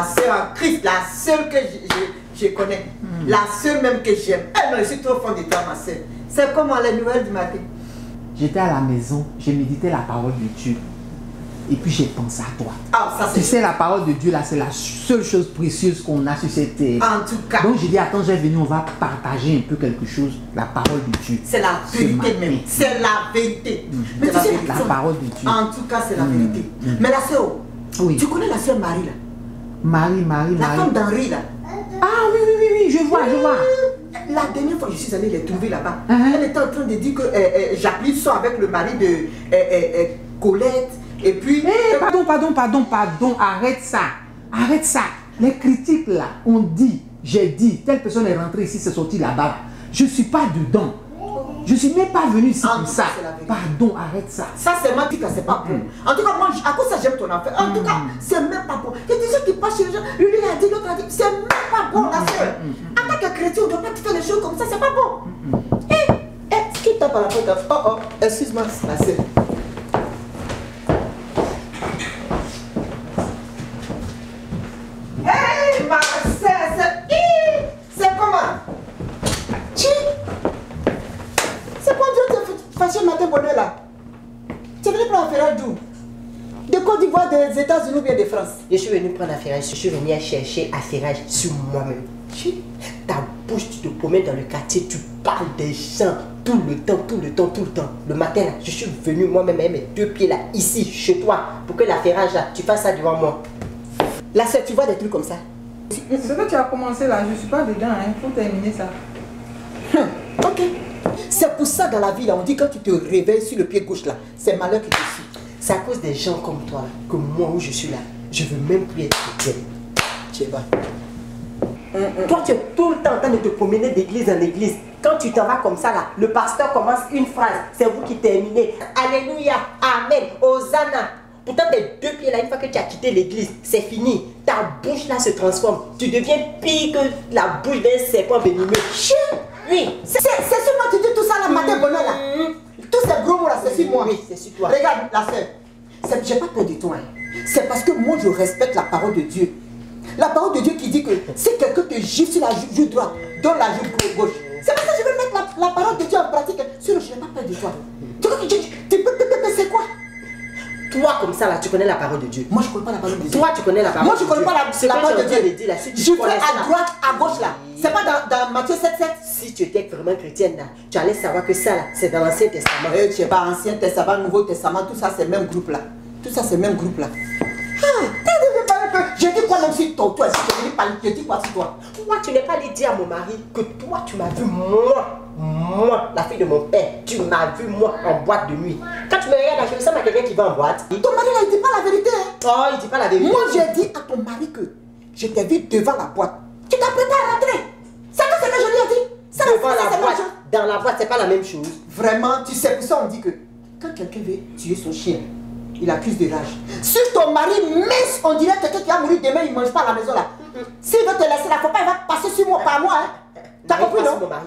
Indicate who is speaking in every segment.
Speaker 1: ma soeur en Christ, la seule que je connais. La seule même que j'aime. Ah non, je suis trop fond de toi, ma soeur. C'est comment les nouvelles du matin?
Speaker 2: J'étais à la maison, j'ai médité la parole de Dieu. Et puis j'ai pensé à toi.
Speaker 1: Ah, ça c'est...
Speaker 2: Tu sais, la parole de Dieu là, c'est la seule chose précieuse qu'on a sur cette terre.
Speaker 1: En tout cas.
Speaker 2: Donc j'ai dit, attends, j'ai venu, on va partager un peu quelque chose, la parole de Dieu.
Speaker 1: C'est la vérité même. C'est la vérité. Mais tu sais,
Speaker 2: la parole de Dieu.
Speaker 1: En tout cas, c'est la vérité. Mais la soeur,
Speaker 2: oui.
Speaker 1: Tu connais la soeur Marie là?
Speaker 2: Marie.
Speaker 1: La femme d'Henri là.
Speaker 2: Ah oui, je vois.
Speaker 1: La dernière fois que je suis allée les trouver là-bas, elle était en train de dire que Jacqueline sort avec le mari de Colette. Et puis...
Speaker 2: Pardon, arrête ça. Les critiques là, j'ai dit, telle personne est rentrée ici, c'est sorti là-bas. Je ne suis pas dedans. Je ne suis même pas venu ici comme ça. Pardon, arrête ça.
Speaker 1: Ça c'est ma pique, c'est pas bon. En tout cas, moi, à cause ça j'aime ton affaire. En tout cas, c'est même pas bon. Il y a des gens qui passent chez les gens, lui a dit, l'autre a dit, c'est même pas bon la soeur. En tant que chrétien, on ne doit pas faire les choses comme ça, c'est pas bon. Ce qui tape à la porte, oh, excuse-moi, la soeur. Hey, ma soeur, c'est comment? C'est quoi Dieu te fâché matin bonheur là? Tu es venu prendre un ferrage d'où? De Côte d'Ivoire, des États-Unis ou bien de France?
Speaker 3: Je suis venu prendre un ferrage, je suis venu chercher un ferrage sur moi-même. Ta bouche, tu te promènes dans le quartier, tu parles des gens tout le temps. Le matin là, je suis venu moi-même avec mes 2 pieds là, ici, chez toi, pour que la ferrage là, tu fasses ça devant moi.
Speaker 1: Là, tu vois des trucs comme ça?
Speaker 4: Ce que tu as commencé là, je ne suis pas dedans, il faut terminer ça.
Speaker 1: Ok. C'est pour ça dans la vie là, on dit quand tu te réveilles sur le pied gauche là, c'est malheur qui te suit.
Speaker 3: C'est à cause des gens comme toi que moi où je suis là, je veux même plus être chrétien.
Speaker 1: Tu vas.
Speaker 3: Toi tu es tout le temps en train de te promener d'église en église. Quand tu t'en vas comme ça là, le pasteur commence une phrase, c'est vous qui terminez. Alléluia, Amen, Hosanna. Pourtant tes 2 pieds là, une fois que tu as quitté l'église, c'est fini. Ta bouche là se transforme. Tu deviens pire que la bouche d'un serpent venimeux. Oui.
Speaker 1: C'est sur moi que tu dis tout ça là, matin bonheur là. Tous ces gros mots là, c'est sur moi.
Speaker 3: Oui, c'est sur toi.
Speaker 1: Regarde la soeur, j'ai pas peur de toi. C'est parce que moi je respecte la parole de Dieu. La parole de Dieu qui dit que si quelqu'un te gifle sur la joue droite, donne la joue gauche. C'est parce que je veux mettre la parole de Dieu en pratique. Sinon je n'ai pas peur de toi. C'est quoi?
Speaker 3: Toi comme ça là, tu connais la parole de Dieu.
Speaker 1: Moi je connais pas la parole de Dieu.
Speaker 3: Toi tu connais la parole
Speaker 1: de Dieu. Moi je connais pas la parole de Dieu. Je fais à droite, à gauche là. C'est pas dans Matthieu 7:7.
Speaker 3: Si tu étais vraiment chrétienne là, tu allais savoir que ça là, c'est dans l'Ancien Testament.
Speaker 1: Tu sais pas, Ancien Testament, Nouveau Testament, tout ça c'est le même groupe là. Tout ça c'est le même groupe là. Je dis quoi même si toi, je dis quoi sur toi?
Speaker 3: Toi tu n'es pas allé dire à mon mari que toi tu m'as vu moi, la fille de mon père, tu m'as vu moi en boîte de nuit. Quand tu me regardes, je ressemble à quelqu'un qui va en boîte.
Speaker 1: Ton mari là, il dit pas la vérité.
Speaker 3: Oh, il dit pas la vérité.
Speaker 1: Moi j'ai dit à ton mari que je t'ai vu devant la boîte. Tu t'apprêtais à rentrer. C'est ce que je lui ai dit. Ça,
Speaker 3: devant la boîte, dans la boîte, c'est pas la même chose.
Speaker 1: Vraiment, tu sais, pour ça on dit que quand quelqu'un veut tuer son chien, il accuse de rage. Si ton mari mince, on dirait quelqu'un qui va mourir demain, il ne mange pas à la maison là. S'il veut te laisser là, faut pas, il va passer sur moi, par moi. T'as compris, non?
Speaker 3: Mon mari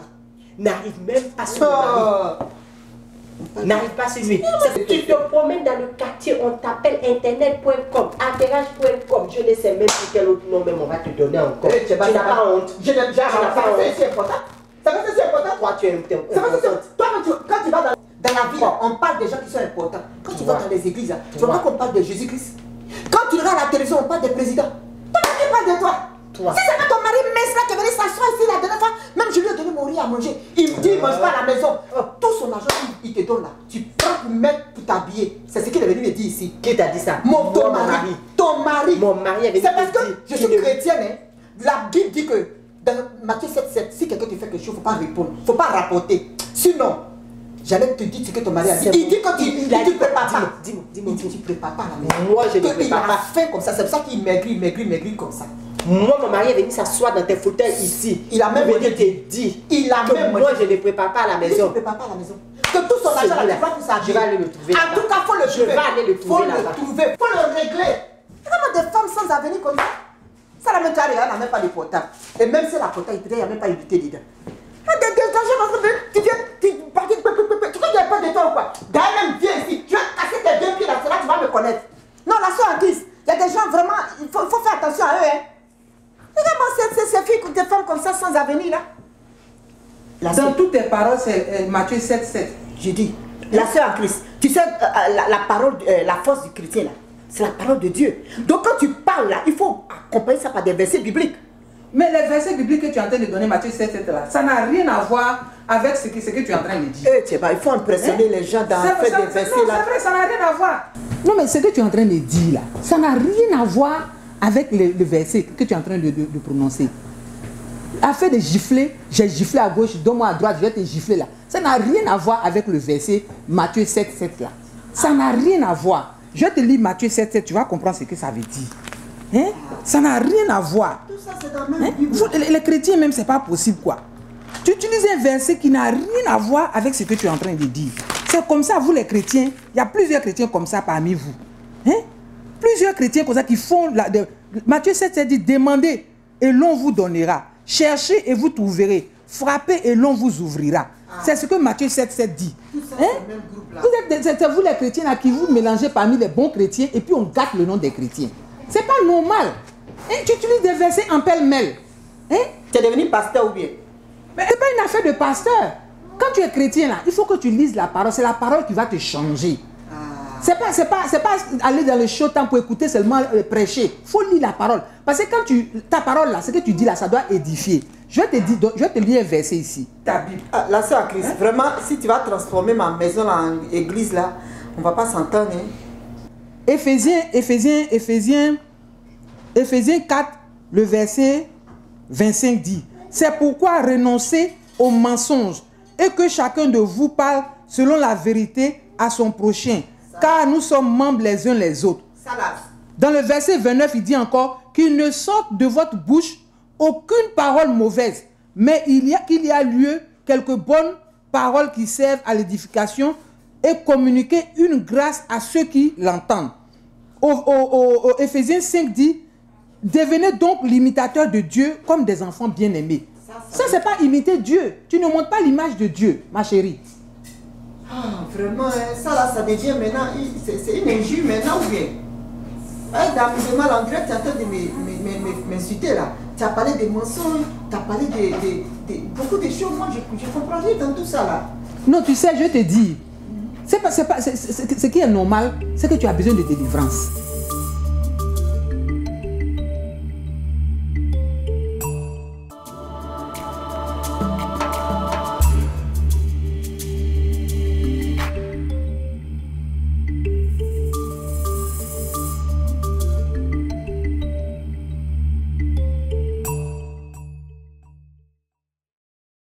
Speaker 3: n'arrive même pas sur mon mari. N'arrive pas sur lui. Tu te promènes dans le quartier, on t'appelle internet.com, affairage.com. Je ne sais même plus quel autre nom même on va te donner encore. Tu n'as pas honte.
Speaker 1: Je n'aime pas honte. C'est important. Ça va c'est important.
Speaker 3: Toi, tu es important.
Speaker 1: Toi, quand tu vas dans la vie, on parle des gens qui sont importants. Quand tu vas dans les églises, tu vois qu'on parle de Jésus-Christ. Quand tu regardes la télévision, on parle des présidents. Toi, qui parle de toi? Si c'est pas ton mari mince là qui est venu s'asseoir ici la dernière fois, même je lui ai donné mon riz à manger. Il me dit, il ne mange pas à la maison. Tout son argent, il te donne là. Tu prends pour mettre pour t'habiller. C'est ce qu'il est venu me dire ici.
Speaker 3: Qui t'a dit ça?
Speaker 1: Ton mari. Ton mari.
Speaker 3: Mon mari est venu.
Speaker 1: C'est parce que je suis chrétienne. La Bible dit que dans Matthieu 7:7, si quelqu'un te fait quelque chose, il ne faut pas répondre. Il ne faut pas rapporter. Sinon, j'allais te dire ce que ton mari a dit. Il dit que tu ne prépares pas.
Speaker 3: Dis-moi.
Speaker 1: Tu ne prépares pas la maison.
Speaker 3: Moi, je ne prépare pas.
Speaker 1: Il a faim comme ça. C'est pour ça qu'il maigrit comme ça.
Speaker 3: Moi, mon mari est venu s'asseoir dans tes fauteuils ici.
Speaker 1: Il a même
Speaker 3: venu te dire.
Speaker 1: Il a même
Speaker 3: moi, je ne prépare pas à la maison.
Speaker 1: Il ne prépare pas à la maison. Que tout son argent là, pour ça.
Speaker 3: Je vais aller le trouver.
Speaker 1: En tout cas, il faut le trouver.
Speaker 3: Je vais aller le trouver là-bas.
Speaker 1: Il faut le régler. Comment des femmes sans avenir comme ça? Ça, la même carrière, elle n'a même pas de portable. Et même si la portable, il n'y a même pas unité dedans. Tu viens, tu crois qu'il n'y a pas de toi ou quoi? D'ailleurs, même viens ici. Tu vas casser tes 2 pieds là, c'est là que tu vas me connaître. Non, la soeur en Christ, Il y a des gens vraiment, il faut faire attention à eux. Hein. Regarde-moi ces filles, des femmes comme ça sans avenir là.
Speaker 2: Dans toutes tes paroles, c'est Matthieu 7, 7.
Speaker 1: J'ai dit, la sœur en Christ, tu sais, la parole, la force du chrétien là, c'est la parole de Dieu. Donc quand tu parles là, il faut accompagner ça par des versets bibliques.
Speaker 2: Mais les versets bibliques que tu es en train de donner, Matthieu 7, 7 là, ça n'a rien à voir avec ce que tu es en train de dire.
Speaker 1: Il faut impressionner les gens dans faire des versets là.
Speaker 2: C'est vrai, ça n'a rien à voir. Non, mais ce que tu es en train de dire là, ça n'a rien à voir avec le verset que tu es en train de prononcer. Afin de gifler, j'ai giflé à gauche, donne-moi à droite, je vais te gifler là. Ça n'a rien à voir avec le verset Matthieu 7, 7 là. Ça n'a rien à voir. Je vais te lire Matthieu 7, 7, tu vas comprendre ce que ça veut dire. Hein? Ça n'a rien à voir.
Speaker 1: Tout ça, c'est dans la même Bible.
Speaker 2: Les chrétiens même, c'est pas possible quoi. Tu utilises un verset qui n'a rien à voir avec ce que tu es en train de dire. C'est comme ça, vous les chrétiens, il y a plusieurs chrétiens comme ça parmi vous. Hein? Plusieurs chrétiens comme ça qui font... Matthieu 7, 7 dit, demandez et l'on vous donnera. Cherchez et vous trouverez. Frappez et l'on vous ouvrira. C'est ce que Matthieu 7, 7 dit. Hein? C'est vous les chrétiens là qui vous mélangez parmi les bons chrétiens et puis on gâte le nom des chrétiens. C'est pas normal. Hein? Tu utilises des versets en pêle-mêle. Hein?
Speaker 1: Tu es devenu pasteur ou bien?
Speaker 2: Mais c'est pas une affaire de pasteur. Quand tu es chrétien là, il faut que tu lises la parole. C'est la parole qui va te changer. C'est pas aller dans le show temps pour écouter seulement prêcher. Il faut lire la parole. Parce que quand ta parole là, ce que tu dis là, ça doit édifier. Je vais te lire un verset ici. Ta Bible.
Speaker 1: La sœur Christ, vraiment, si tu vas transformer ma maison en église là, on ne va pas s'entendre. Hein.
Speaker 2: Éphésiens 4, le verset 25 dit, c'est pourquoi renoncez aux mensonges et que chacun de vous parle selon la vérité à son prochain, car nous sommes membres les uns les autres. Dans le verset 29, il dit encore qu'il ne sorte de votre bouche aucune parole mauvaise, mais qu'il y a lieu quelques bonnes paroles qui servent à l'édification et communiquer une grâce à ceux qui l'entendent. Au Éphésiens 5 dit, devenez donc l'imitateur de Dieu comme des enfants bien-aimés. Ça, c'est pas imiter Dieu. Tu ne montres pas l'image de Dieu, ma chérie.
Speaker 1: Ah, vraiment, ça là, ça devient maintenant, c'est une injure maintenant ou bien? Dans mal en grec, tu es en train de m'insulter là. Tu as parlé des mensonges, tu as parlé de beaucoup de choses. Moi, je comprends rien dans tout ça là.
Speaker 2: Non, tu sais, je te dis, ce qui est normal, c'est que tu as besoin de délivrance.